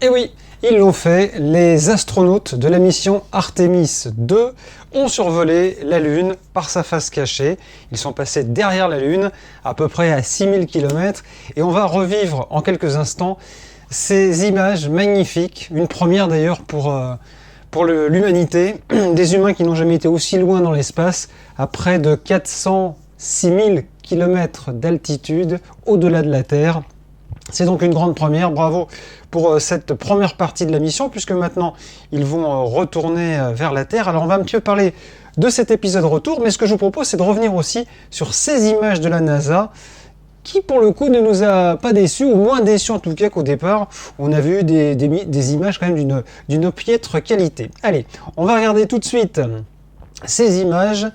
Et oui, ils l'ont fait. Les astronautes de la mission Artemis 2 ont survolé la Lune par sa face cachée. Ils sont passés derrière la Lune, à peu près à 6000 km. Et on va revivre en quelques instants ces images magnifiques. Une première d'ailleurs pour l'humanité. Des humains qui n'ont jamais été aussi loin dans l'espace, à près de 406 000 km d'altitude au-delà de la Terre. C'est donc une grande première, bravo pour cette première partie de la mission, puisque maintenant ils vont retourner vers la Terre. Alors on va un petit peu parler de cet épisode retour, mais ce que je vous propose c'est de revenir aussi sur ces images de la NASA, qui pour le coup ne nous a pas déçus, ou moins déçus en tout cas qu'au départ. On avait eu des images quand même d'une piètre qualité. Allez, on va regarder tout de suite ces images.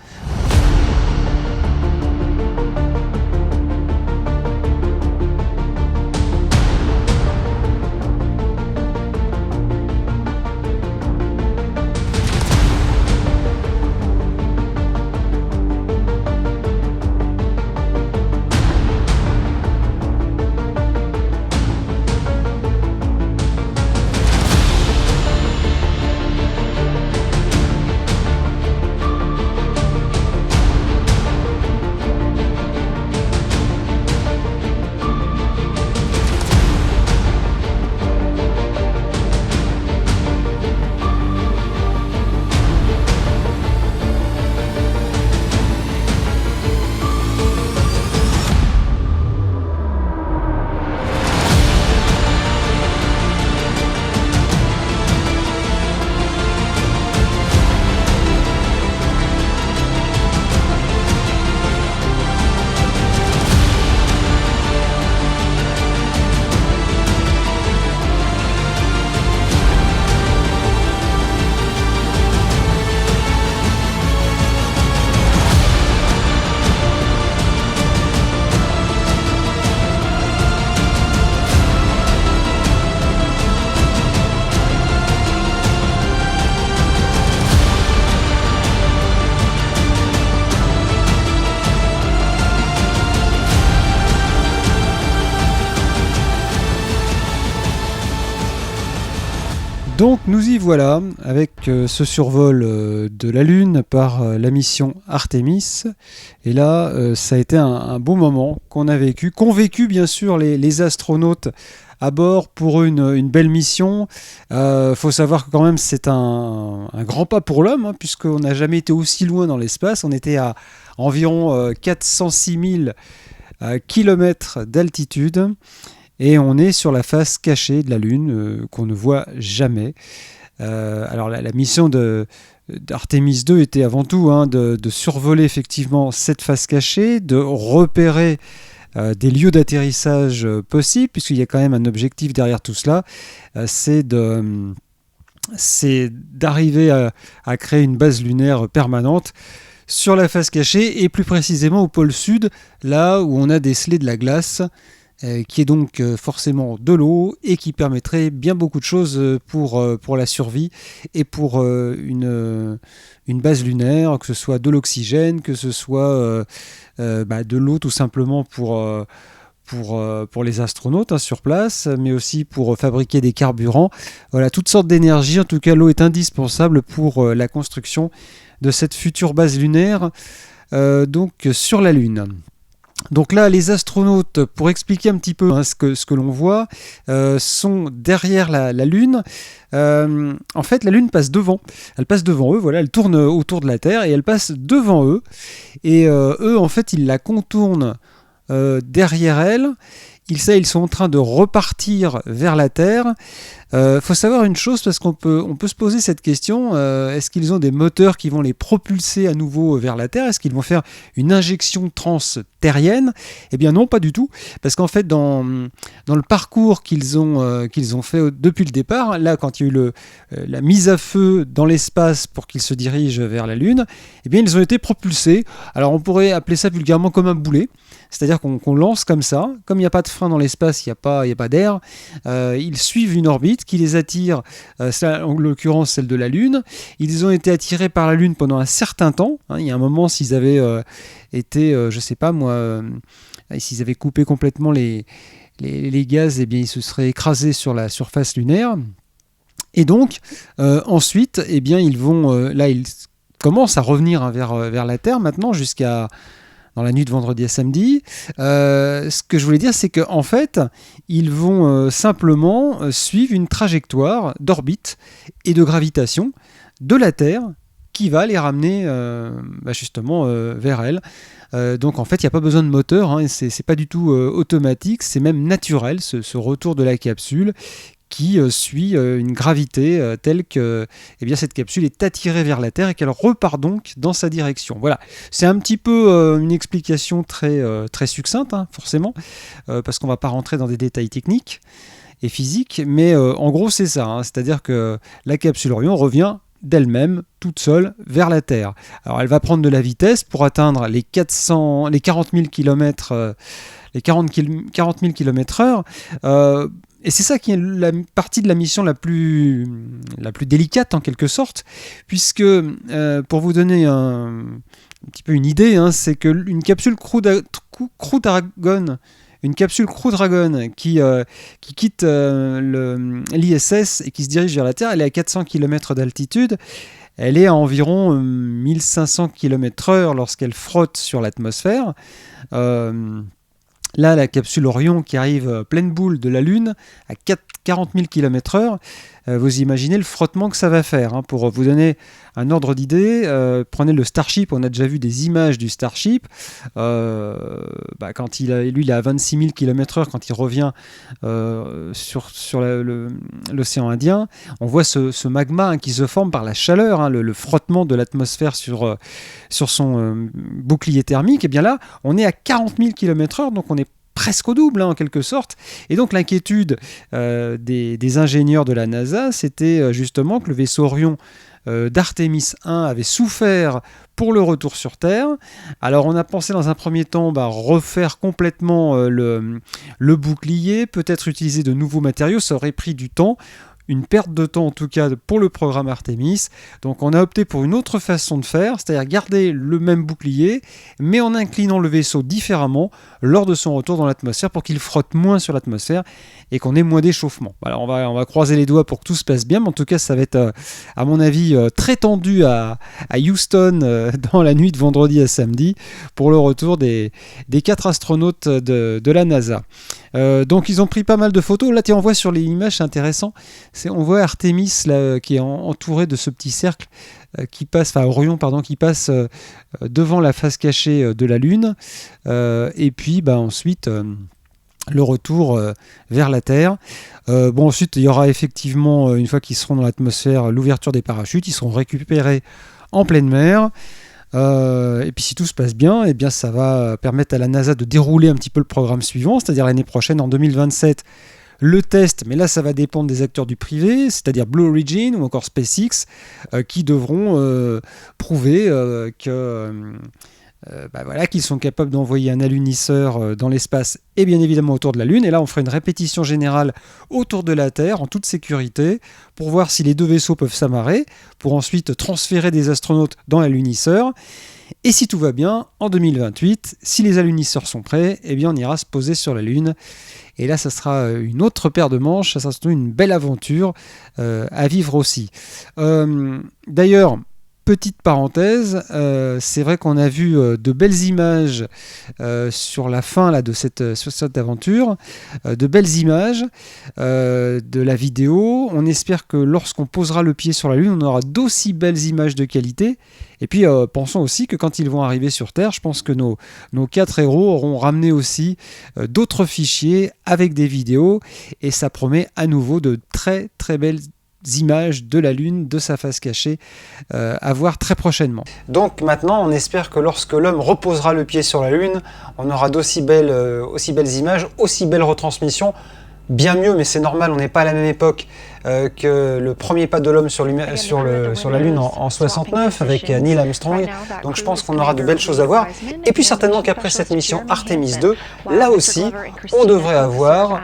Donc nous y voilà avec ce survol de la Lune par la mission Artemis. Et là, ça a été un beau moment qu'ont vécu bien sûr les astronautes à bord pour une belle mission. Faut savoir que quand même c'est un grand pas pour l'homme, puisqu'on n'a jamais été aussi loin dans l'espace. On était à environ 406 000 km d'altitude. Et on est sur la face cachée de la Lune qu'on ne voit jamais. Alors la mission d'Artemis 2 était avant tout de survoler effectivement cette face cachée, de repérer des lieux d'atterrissage possibles, puisqu'il y a quand même un objectif derrière tout cela, c'est d'arriver à créer une base lunaire permanente sur la face cachée, et plus précisément au pôle sud, là où on a décelé de la glace, qui est donc forcément de l'eau, et qui permettrait bien beaucoup de choses pour la survie et pour une base lunaire, que ce soit de l'oxygène, que ce soit de l'eau tout simplement pour les astronautes sur place, mais aussi pour fabriquer des carburants. Voilà, toutes sortes d'énergie. En tout cas, l'eau est indispensable pour la construction de cette future base lunaire donc sur la Lune. Donc là, les astronautes, pour expliquer un petit peu ce que l'on voit, sont derrière la Lune. En fait, la Lune passe devant. Elle passe devant eux, voilà, elle tourne autour de la Terre et elle passe devant eux. Et eux, en fait, ils la contournent derrière elle. Ils sont en train de repartir vers la Terre. Faut savoir une chose, parce qu'on peut se poser cette question, est-ce qu'ils ont des moteurs qui vont les propulser à nouveau vers la Terre ? Est-ce qu'ils vont faire une injection transterrienne ? Eh bien non, pas du tout, parce qu'en fait dans le parcours qu'ils ont fait depuis le départ, là quand il y a eu la mise à feu dans l'espace pour qu'ils se dirigent vers la Lune, eh bien ils ont été propulsés. Alors on pourrait appeler ça vulgairement comme un boulet, c'est-à-dire qu'on lance comme ça, comme il n'y a pas de frein dans l'espace, il n'y a pas d'air, ils suivent une orbite qui les attire, en l'occurrence celle de la Lune. Ils ont été attirés par la Lune pendant un certain temps. Il y a un moment, s'ils avaient été, je sais pas moi, s'ils avaient coupé complètement les gaz, eh bien, ils se seraient écrasés sur la surface lunaire. Et donc, ensuite, eh bien, ils commencent à revenir vers la Terre maintenant, jusqu'à dans la nuit de vendredi à samedi. Ce que je voulais dire, c'est qu'en fait, ils vont simplement suivre une trajectoire d'orbite et de gravitation de la Terre qui va les ramener justement vers elle. Donc en fait, il n'y a pas besoin de moteur, hein, c'est pas du tout automatique, c'est même naturel, ce retour de la capsule qui suit une gravité telle que cette capsule est attirée vers la Terre et qu'elle repart donc dans sa direction. Voilà, c'est un petit peu une explication très succincte, hein, forcément, parce qu'on ne va pas rentrer dans des détails techniques et physiques, mais en gros c'est ça, hein, c'est-à-dire que la capsule Orion revient d'elle-même, toute seule, vers la Terre. Alors elle va prendre de la vitesse pour atteindre les 40 000 km, les 40 000 km/h. Et c'est ça qui est la partie de la mission la plus délicate en quelque sorte, puisque pour vous donner un petit peu une idée, hein, c'est qu'une capsule Crew Dragon, qui quitte l'ISS et qui se dirige vers la Terre, elle est à 400 km d'altitude. Elle est à environ 1500 km/h lorsqu'elle frotte sur l'atmosphère. Là, la capsule Orion qui arrive pleine boule de la Lune à 40 000 km/h, vous imaginez le frottement que ça va faire. Hein. Pour vous donner un ordre d'idée, prenez le Starship, on a déjà vu des images du Starship. Quand il est à 26 000 km/h, quand il revient sur l'océan Indien, on voit ce magma, hein, qui se forme par la chaleur, hein, le frottement de l'atmosphère sur son bouclier thermique. Et bien là, on est à 40 000 km/h, donc on est presque au double, hein, en quelque sorte. Et donc l'inquiétude des ingénieurs de la NASA, c'était justement que le vaisseau Orion d'Artemis 1 avait souffert pour le retour sur Terre. Alors on a pensé dans un premier temps refaire complètement le bouclier, peut-être utiliser de nouveaux matériaux, ça aurait pris du temps. Une perte de temps en tout cas pour le programme Artemis. Donc on a opté pour une autre façon de faire, c'est-à-dire garder le même bouclier, mais en inclinant le vaisseau différemment lors de son retour dans l'atmosphère pour qu'il frotte moins sur l'atmosphère et qu'on ait moins d'échauffement. Voilà, on va croiser les doigts pour que tout se passe bien, mais en tout cas ça va être à mon avis très tendu à Houston dans la nuit de vendredi à samedi pour le retour des 4 astronautes de la NASA. Donc ils ont pris pas mal de photos. Là on voit sur les images, c'est intéressant, on voit Artemis là, qui est entouré de ce petit cercle Orion qui passe devant la face cachée de la Lune, et puis ensuite le retour vers la Terre. Ensuite il y aura effectivement, une fois qu'ils seront dans l'atmosphère, l'ouverture des parachutes, ils seront récupérés en pleine mer. Et puis si tout se passe bien, eh bien ça va permettre à la NASA de dérouler un petit peu le programme suivant, c'est-à-dire l'année prochaine, en 2027, le test, mais là ça va dépendre des acteurs du privé, c'est-à-dire Blue Origin ou encore SpaceX, qui devront prouver qu'ils sont capables d'envoyer un alunisseur dans l'espace et bien évidemment autour de la Lune. Et là on fera une répétition générale autour de la Terre en toute sécurité pour voir si les deux vaisseaux peuvent s'amarrer, pour ensuite transférer des astronautes dans l'alunisseur. Et si tout va bien, en 2028, si les alunisseurs sont prêts, eh bien on ira se poser sur la Lune. Et là, ça sera une autre paire de manches, ça sera une belle aventure à vivre aussi. D'ailleurs, petite parenthèse, c'est vrai qu'on a vu de belles images sur la fin là, sur cette aventure, de belles images de la vidéo. On espère que lorsqu'on posera le pied sur la Lune, on aura d'aussi belles images de qualité. Et puis pensons aussi que quand ils vont arriver sur Terre, je pense que nos 4 héros auront ramené aussi d'autres fichiers avec des vidéos, et ça promet à nouveau de très très belles images de la Lune, de sa face cachée, à voir très prochainement. Donc maintenant, on espère que lorsque l'homme reposera le pied sur la Lune, on aura d'aussi belles images, aussi belles retransmissions, bien mieux, mais c'est normal, on n'est pas à la même époque que le premier pas de l'homme sur la Lune en 69 avec Neil Armstrong. Donc je pense qu'on aura de belles choses à voir. Et puis certainement qu'après cette mission Artemis 2, là aussi, on devrait avoir,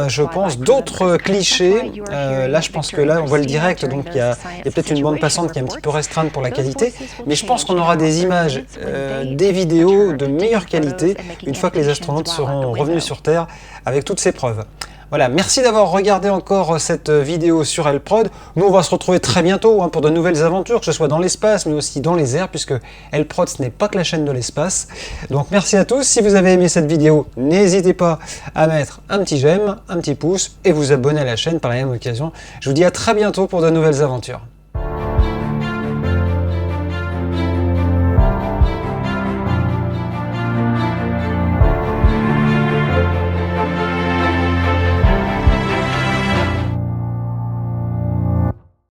je pense, d'autres clichés. Là, je pense que là, on voit le direct, donc il y a peut-être une bande passante qui est un petit peu restreinte pour la qualité, mais je pense qu'on aura des images, des vidéos de meilleure qualité une fois que les astronautes seront revenus sur Terre avec toutes ces preuves. Voilà, merci d'avoir regardé encore cette vidéo sur L-Prod. Nous, on va se retrouver très bientôt pour de nouvelles aventures, que ce soit dans l'espace, mais aussi dans les airs, puisque L-Prod, ce n'est pas que la chaîne de l'espace. Donc, merci à tous. Si vous avez aimé cette vidéo, n'hésitez pas à mettre un petit j'aime, un petit pouce, et vous abonner à la chaîne par la même occasion. Je vous dis à très bientôt pour de nouvelles aventures.